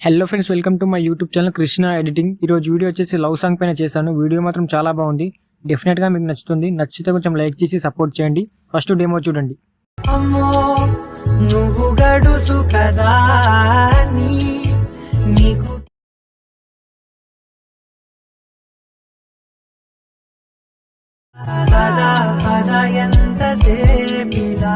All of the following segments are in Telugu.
Hello friends, welcome to my YouTube channel Krishna editing. ఈరోజు వీడియో వచ్చేసి లవ్ సాంగ్ పైన చేశాను. వీడియో మాత్రం చాలా బాగుంది. డెఫినెట్గా మీకు నచ్చుతుంది. నచ్చితే కొంచెం లైక్ చేసి సపోర్ట్ చేయండి. ఫస్ట్ డెమో చూడండి. అమ్మో నువ్వు గడుసు కదా నీకు ఎంత సేపిదా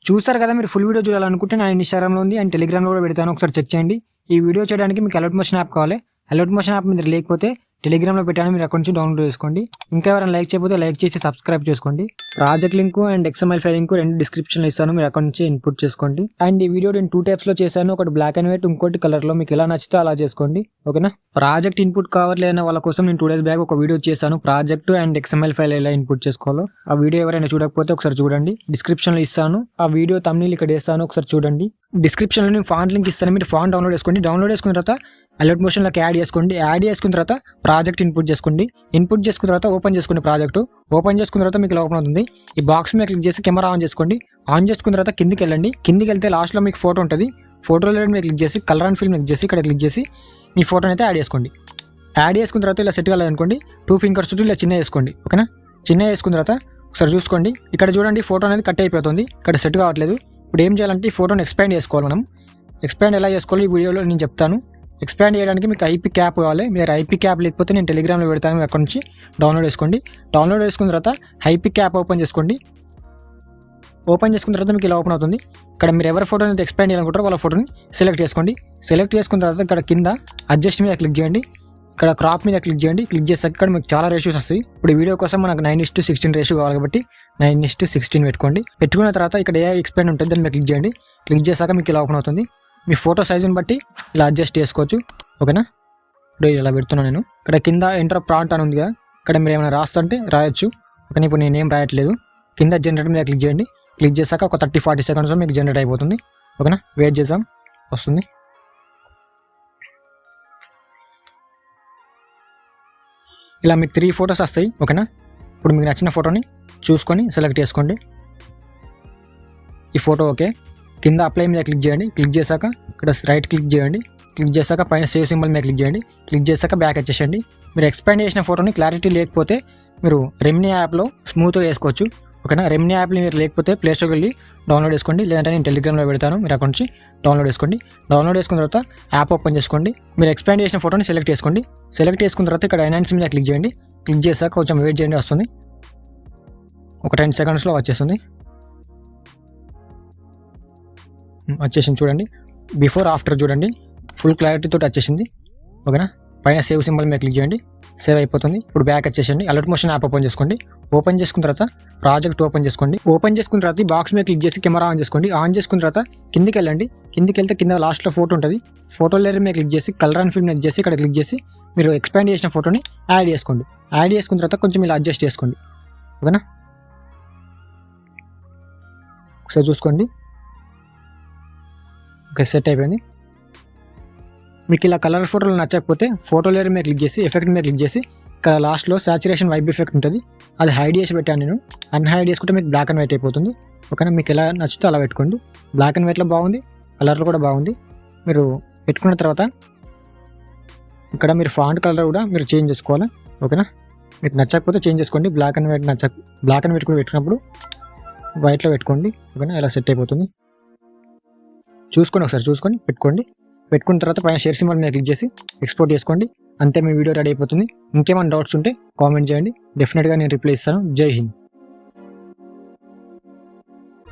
చూస్తారు కదా, మీరు ఫుల్ వీడియో చూడాలనుకుంటే నా ఇన్స్టాగ్రామ్లో ఉంది అండ్ టెలిగ్రామ్లో కూడా పెడతాను. ఒకసారి చెక్ చేయండి. ఈ వీడియో చేయడానికి మీకు అలర్ట్ మోషన్ యాప్ కావాలి. అలర్ట్ మోషన్ యాప్ మీరు లేకపోతే టెలిగ్రామ్లో పెట్టాను, మీరు అక్కడ నుంచి డౌన్లోడ్ చేసుకోండి. ఇంకా ఎవరైనా లైక్ చేయకపోతే లైక్ చేసి సబ్స్క్రైబ్ చేసుకోండి. Project link and XML file link రెండు డిస్క్రిప్షన్లో ఇస్తాను, మీరు అక్కడ నుంచి ఇన్పుట్ చేసుకోండి. అండ్ ఈ వీడియో నేను 2 టైప్స్లో చేశాను, ఒకటి బ్లాక్ అండ్ వైట్, ఇంకోటి కలర్లో. మీకు ఎలా నచ్చితే అలా చేసుకోండి, ఓకేనా. ప్రాజెక్ట్ ఇన్పుట్ కావాలన్న వాళ్ళ కోసం నేను 2 days బ్యాక్ ఒక వీడియో చేశాను, ప్రాజెక్ట్ అండ్ XML ఫైల్ ఎలా ఇన్పుట్ చేసుకోవాలో. ఆ వీడియో ఎవరైనా చూడకపోతే ఒకసారి చూడండి, డిస్క్రిప్షన్లో ఇస్తాను. ఆ వీడియో thumbnail ఇక్కడ వేస్తాను, ఒకసారి చూడండి. డిస్క్రిప్షన్లో నేను ఫాంట్ లింక్ ఇస్తాను, మీరు ఫాంట్ డౌన్లోడ్ చేసుకోండి. డౌన్లోడ్ చేసుకున్న తర్వాత అలర్ట్ మోషన్లోకి యాడ్ చేసుకోండి. యాడ్ చేసుకున్న తర్వాత ప్రాజెక్ట్ ఇన్పుట్ చేసుకోండి. ఇన్పుట్ చేసుకున్న తర్వాత ఓపెన్ చేసుకోండి. ప్రాజెక్ట్ ఓపెన్ చేసుకున్న తర్వాత మీకు ఓపెన్ అవుతుంది. ఈ బాక్స్ మీద క్లిక్ చేసి కెమెరా ఆన్ చేసుకోండి. ఆన్ చేసుకున్న తర్వాత కిందికి వెళ్ళండి. కిందికి వెళ్తే లాస్ట్లో మీకు ఫోటో ఉంటుంది. ఫోటోలో మీద క్లిక్ చేసి కలర్ అండ్ ఫిల్మ్ క్లిక్ చేసి ఇక్కడ క్లిక్ చేసి మీ ఫోటోని అయితే యాడ్ చేసుకోండి. యాడ్ చేసుకున్న తర్వాత ఇలా సెట్ కాలేదనుకోండి, 2 fingers చుట్టూ ఇలా చిన్న వేసుకోండి, ఓకేనా. చిన్న వేసుకున్న తర్వాత ఒకసారి చూసుకోండి. ఇక్కడ చూడండి, ఫోటో అనేది కట్ అయిపోతుంది, ఇక్కడ సెట్ కావట్లేదు. ఇప్పుడు ఏం చేయాలంటే ఈ ఫోటోని ఎక్స్పాండ్ చేసుకోవాలి. మనం ఎక్స్పాండ్ ఎలా చేసుకోవాలి ఈ వీడియోలో నేను చెప్తాను. ఎక్స్పాండ్ చేయడానికి మీకు IP క్యాప్ కావాలి. మీరు IP క్యాప్ లేకపోతే నేను టెలిగ్రామ్లో పెడతాను, అక్కడ నుంచి డౌన్లోడ్ చేసుకోండి. డౌన్లోడ్ చేసుకున్న తర్వాత IP క్యాప్ ఓపెన్ చేసుకోండి. ఓపెన్ చేసుకున్న తర్వాత మీకు ఇలా ఓపెన్ అవుతుంది. ఇక్కడ మీరు ఎవరి ఫోటోని అయితే ఎక్స్పాండ్ చేయాలనుకుంటారో వాళ్ళ ఫోటోని సెలెక్ట్ చేసుకోండి. సెలెక్ట్ చేసుకున్న తర్వాత ఇక్కడ కింద అడ్జస్ట్ మీద క్లిక్ చేయండి. ఇక్కడ క్రాప్ మీద క్లిక్ చేయండి. క్లిక్ చేస్తే ఇక్కడ మీకు చాలా రేషియోస్ వస్తాయి. ఇప్పుడు ఈ వీడియో కోసం మనకు 9:16 రేషియో కావాలి కాబట్టి 9:16 పెట్టుకోండి. పెట్టుకున్న తర్వాత ఇక్కడ ఏ ఎక్స్పాండ్ ఉంటుంది దాన్ని మీరు క్లిక్ చేయండి. క్లిక్ చేశాక మీకు ఇలా ఓపెన్ అవుతుంది. మీ ఫోటో సైజుని బట్టి ఇలా అడ్జస్ట్ చేసుకోవచ్చు, ఓకేనా. ఇప్పుడు ఇలా పెడుతున్నాను నేను. ఇక్కడ కింద ఎంటర్ ప్రాంట్ అని ఉంది కదా, ఇక్కడ మీరు ఏమైనా రాస్తుంటే రాయొచ్చు, ఓకే. ఇప్పుడు నేనేం రాయట్లేదు. కింద జనరేట్ మీద క్లిక్ చేయండి. క్లిక్ చేశాక ఒక 30-40 seconds మీకు జనరేట్ అయిపోతుంది, ఓకేనా. వెయిట్ చేద్దాం, వస్తుంది. ఇలా మీకు 3 photos వస్తాయి, ఓకేనా. ఇప్పుడు మీకు నచ్చిన ఫోటోని చూసుకొని సెలెక్ట్ చేసుకోండి. ఈ ఫోటో ఓకే. కింద అప్లై మీద క్లిక్ చేయండి. క్లిక్ చేశాక ఇక్కడ రైట్ క్లిక్ చేయండి. క్లిక్ చేశాక పైన సేవ్ సింబల్ మీద క్లిక్ చేయండి. క్లిక్ చేశాక బ్యాక్ వచ్చేసండి. మీరు ఎక్స్పాండ్ చేసిన ఫోటోని క్లారిటీ లేకపోతే మీరు రెమినీ యాప్లో స్మూత్గా వేసుకోవచ్చు, ఓకేనా. రెమినీ యాప్లో మీరు లేకపోతే ప్లే స్టోర్కి వెళ్ళి డౌన్లోడ్ చేసుకోండి, లేదంటే నేను టెలిగ్రామ్లో పెడతాను, మీరు అక్కడ నుంచి డౌన్లోడ్ చేసుకోండి. డౌన్లోడ్ చేసుకున్న తర్వాత యాప్ ఓపెన్ చేసుకోండి. మీరు ఎక్స్పాండ్ చేసిన ఫోటోని సెలెక్ట్ చేసుకోండి. సెలెక్ట్ చేసుకున్న తర్వాత ఇక్కడ ఎన్హాన్స్ మీద క్లిక్ చేయండి. క్లిక్ చేశాక కొంచెం వెయిట్ చేయండి, వస్తుంది. ఒక 10 secondsలో వచ్చేస్తుంది. వచ్చేసింది చూడండి. బిఫోర్ ఆఫ్టర్ చూడండి, ఫుల్ క్లారిటీతో వచ్చేసింది, ఓకేనా. పైన సేవ్ సింబల్ మీద క్లిక్ చేయండి, సేవ్ అయిపోతుంది. ఇప్పుడు బ్యాక్ వచ్చేసండి. అలర్ట్ మోషన్ యాప్ ఓపెన్ చేసుకోండి. ఓపెన్ చేసుకున్న తర్వాత ప్రాజెక్ట్ ఓపెన్ చేసుకోండి. ఓపెన్ చేసుకున్న తర్వాత బాక్స్ మీద క్లిక్ చేసి కెమెరా ఆన్ చేసుకోండి. ఆన్ చేసుకున్న తర్వాత కిందికి వెళ్ళండి. కిందికి వెళ్తే కింద లాస్ట్లో ఫోటో ఉంటుంది. ఫోటో లేయర్ మీద క్లిక్ చేసి కలర్ అండ్ ఫిల్మ్ క్లిక్ చేసి ఇక్కడ క్లిక్ చేసి మీరు ఎక్స్పాండ్ చేసిన ఫోటోని యాడ్ చేసుకోండి. యాడ్ చేసుకున్న తర్వాత కొంచెం ఇలా అడ్జస్ట్ చేసుకోండి, ఓకేనా. ఒకసారి చూసుకోండి, ఓకే, సెట్ అయిపోయింది. మీకు ఇలా కలర్ ఫోటోలు నచ్చకపోతే ఫోటో లేయర్ మీద క్లిక్ చేసి ఎఫెక్ట్ మీద క్లిక్ చేసి ఇక్కడ లాస్ట్లో సాచురేషన్ వైబ్ ఎఫెక్ట్ ఉంటుంది, అది హైడ్ చేసి పెట్టాను నేను. అన్హైడ్ చేసుకుంటే మీకు బ్లాక్ అండ్ వైట్ అయిపోతుంది, ఓకేనా. మీకు ఎలా నచ్చితే అలా పెట్టుకోండి. బ్లాక్ అండ్ వైట్లో బాగుంది, కలర్లో కూడా బాగుంది. మీరు పెట్టుకున్న తర్వాత ఇక్కడ మీరు ఫాంట్ కలర్ కూడా మీరు చేంజ్ చేసుకోవాలి, ఓకేనా. మీకు నచ్చకపోతే చేంజ్ చేసుకోండి. బ్లాక్ అండ్ వైట్ కూడా పెట్టుకున్నప్పుడు వైట్లో పెట్టుకోండి, ఓకేనా. ఇలా సెట్ అయిపోతుంది. చూసుకొని ఒకసారి చూసుకొని పెట్టుకోండి. పెట్టుకున్న తర్వాత పైన షేర్ సింబల్ మీద క్లిక్ చేసి ఎక్స్పోర్ట్ చేసుకోండి. అంతే, మీ వీడియో రెడీ అయిపోతుంది. ఇంకేమైనా డౌట్స్ ఉంటే కామెంట్ చేయండి, డెఫినెట్గా నేను రిప్లై ఇస్తాను. జై హింద్.